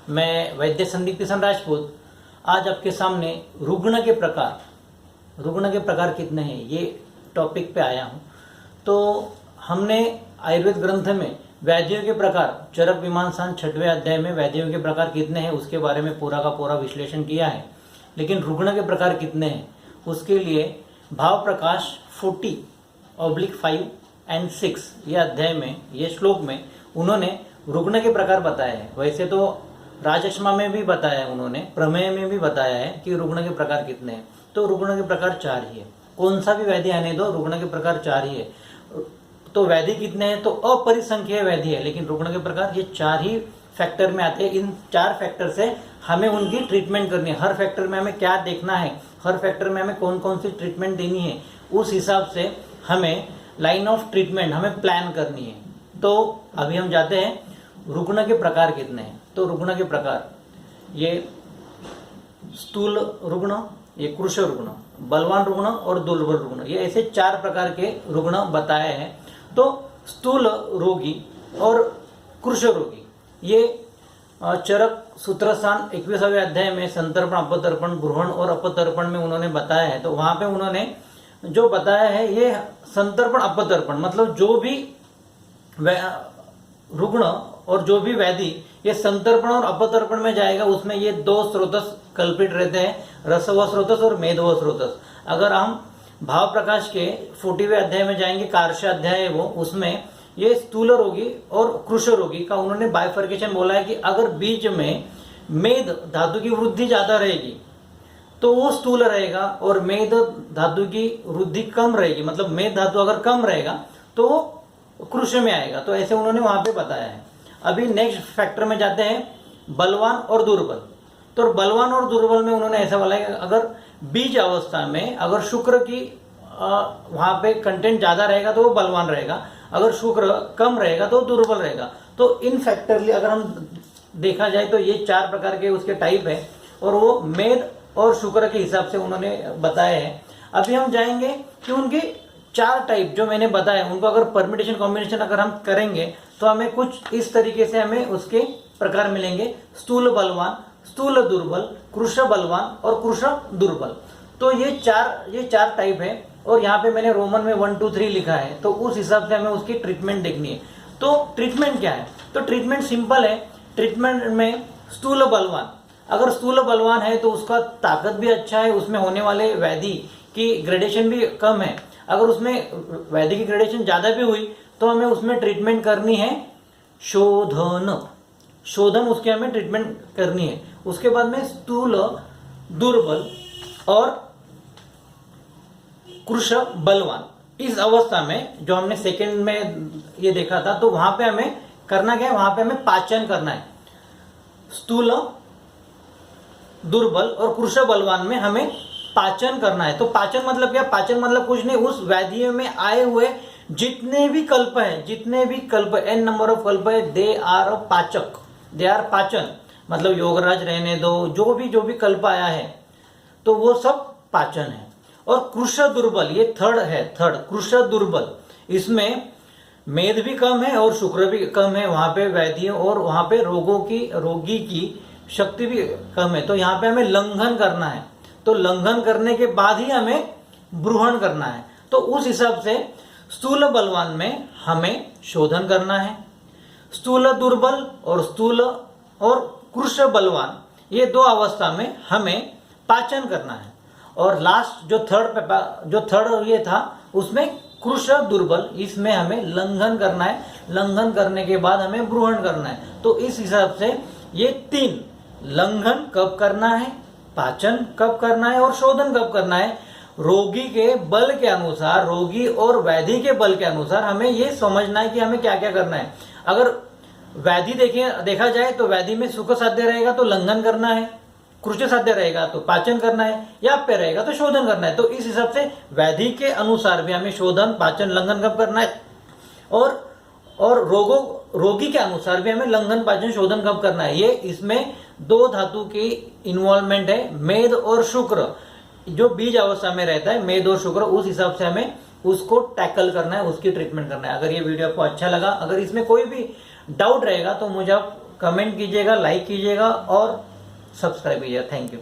मैं वैद्य संदीप किशन राजपूत आज आपके सामने रुग्ण के प्रकार कितने हैं ये टॉपिक पे आया हूँ। तो हमने आयुर्वेद ग्रंथ में व्याधियों के प्रकार चरक मीमांसा 6वें अध्याय में व्याधियों के प्रकार कितने हैं उसके बारे में पूरा का पूरा विश्लेषण किया है। लेकिन रुग्ण के प्रकार कितने हैं उसके लिए भाव प्रकाश 40/5 and 6 ये अध्याय में ये श्लोक में उन्होंने रुग्ण के प्रकार बताए हैं। वैसे तो राजक्षमा में भी बताया है, उन्होंने प्रमेय में भी बताया है कि रुग्ण के प्रकार कितने हैं। तो रुग्ण के प्रकार 4 ही है, कौन सा भी व्याधि आने दो, रुग्ण के प्रकार 4 ही है। तो व्याधि कितने हैं तो अपरिसंख्य व्याधि है, लेकिन रुग्ण के प्रकार ये 4 ही फैक्टर में आते हैं। इन 4 फैक्टर से हमें उनकी ट्रीटमेंट करनी है। हर फैक्टर में हमें क्या देखना है, हर फैक्टर में हमें कौन कौन सी ट्रीटमेंट देनी है, उस हिसाब से हमें लाइन ऑफ ट्रीटमेंट हमें प्लान करनी है। तो अभी हम जाते हैं रुग्ण के प्रकार कितने हैं। तो रुग्ण के प्रकार ये स्थूल रुग्ण, ये कृश रुग्ण, बलवान रुग्ण और दुर्बल रुग्ण, ये ऐसे 4 प्रकार के रुग्ण बताए हैं। तो स्थूल रोगी और कृश रोगी ये चरक सूत्रस्थान 21वें अध्याय में संतर्पण, अपतर्पण, ग्रहण और अपतर्पण में उन्होंने बताया है। तो वहां पे उन्होंने जो बताया है ये संतर्पण अपतर्पण मतलब जो भी रुग्ण और जो भी व्याधि ये संतर्पण और अपतर्पण में जाएगा उसमें ये 2 स्रोतस कल्पित रहते हैं, रसव स्रोतस और मेधव स्रोतस। अगर हम भाव प्रकाश के 40वें अध्याय में जाएंगे, कार्श अध्याय है वो, उसमें ये स्थूल रोगी और कृश रोगी का उन्होंने बाइफर्केशन बोला है कि अगर बीज में मेद धातु की वृद्धि ज्यादा रहेगी तो वो स्थूल रहेगा और मेद धातु की वृद्धि कम रहेगी, मतलब मेद धातु अगर कम रहेगा तो वो कृश में आएगा। तो ऐसे उन्होंने वहां पे बताया है। अभी नेक्स्ट फैक्टर में जाते हैं बलवान और दुर्बल। तो बलवान और दुर्बल में उन्होंने ऐसा बोला है कि अगर बीज अवस्था में अगर शुक्र की वहां पे कंटेंट ज्यादा रहेगा तो वो बलवान रहेगा, अगर शुक्र कम रहेगा तो दुर्बल रहेगा। तो इन फैक्टरली अगर हम देखा जाए तो ये 4 प्रकार के उसके टाइप है और वो मेद और शुक्र के हिसाब से उन्होंने बताया है। अभी हम जाएंगे कि उनके 4 टाइप जो मैंने बताया उनको अगर परमिटेशन कॉम्बिनेशन अगर हम करेंगे तो हमें कुछ इस तरीके से हमें उसके प्रकार मिलेंगे। स्थूल बलवान, स्थूल दुर्बल, कृश बलवान और कृश दुर्बल। तो ये चार टाइप है और यहाँ पे मैंने रोमन में 1 2 3 लिखा है। तो उस हिसाब से हमें उसकी ट्रीटमेंट देखनी है। तो ट्रीटमेंट क्या है, तो ट्रीटमेंट सिंपल है। ट्रीटमेंट में स्थूल बलवान, अगर स्थूल बलवान है तो उसका ताकत भी अच्छा है, उसमें होने वाले व्याधि की ग्रेडेशन भी कम है। अगर उसमें व्याधि की ग्रेडेशन ज्यादा भी हुई तो हमें उसमें ट्रीटमेंट करनी है शोधन उसके हमें ट्रीटमेंट करनी है। उसके बाद में स्थूल दुर्बल और कृश बलवान, इस अवस्था में जो हमने सेकंड में ये देखा था तो वहां पे हमें करना क्या है, वहां पे हमें पाचन करना है। स्थूल दुर्बल और कृश बलवान में हमें पाचन करना है। तो पाचन मतलब क्या, पाचन मतलब कुछ नहीं, उस व्याधियों में आए हुए जितने भी कल्प n नंबर ऑफ कल्प है, दे आर पाचक, दे आर पाचन। मतलब योगराज रहने दो, जो भी कल्प आया है तो वो सब पाचन है। और कृश दुर्बल ये थर्ड कृश दुर्बल, इसमें मेद भी कम है और शुक्र भी कम है, वहां पे व्याधियों और वहां पे रोगी की शक्ति भी कम है। तो यहाँ पे हमें लंघन करना है। तो लंघन करने के बाद ही हमें ब्रूहण करना है। तो उस हिसाब से स्थूल बलवान में हमें शोधन करना है, स्थूल दुर्बल और कृश बलवान ये 2 अवस्था में हमें पाचन करना है। और लास्ट जो थर्ड ये था उसमें कृश दुर्बल, इसमें हमें लंघन करना है। लंघन करने के बाद हमें ब्रूहण करना है। तो इस हिसाब से ये 3 लंघन कब करना है, पाचन कब करना है और शोधन कब करना है, रोगी के बल के अनुसार, रोगी और व्याधि के बल के अनुसार हमें ये समझना है कि हमें क्या क्या करना है। अगर व्याधि देखा जाए तो व्याधि में सुख साध्य रहेगा तो लंघन करना है, कृश साध्य रहेगा तो पाचन करना है, या पे रहेगा तो शोधन करना है। तो इस हिसाब से व्याधि के अनुसार भी हमें शोधन, पाचन, लंघन कब करना है और रोगी के अनुसार भी हमें लंघन, पाचन, शोधन कब करना है। ये इसमें 2 धातु की इन्वॉल्वमेंट है, मेद और शुक्र। जो बीज अवस्था में रहता है मेद और शुक्र, उस हिसाब से हमें उसको टैकल करना है, उसकी ट्रीटमेंट करना है। अगर ये वीडियो आपको अच्छा लगा, अगर इसमें कोई भी डाउट रहेगा तो मुझे आप कमेंट कीजिएगा, लाइक कीजिएगा और सब्सक्राइब कीजिएगा। Thank you.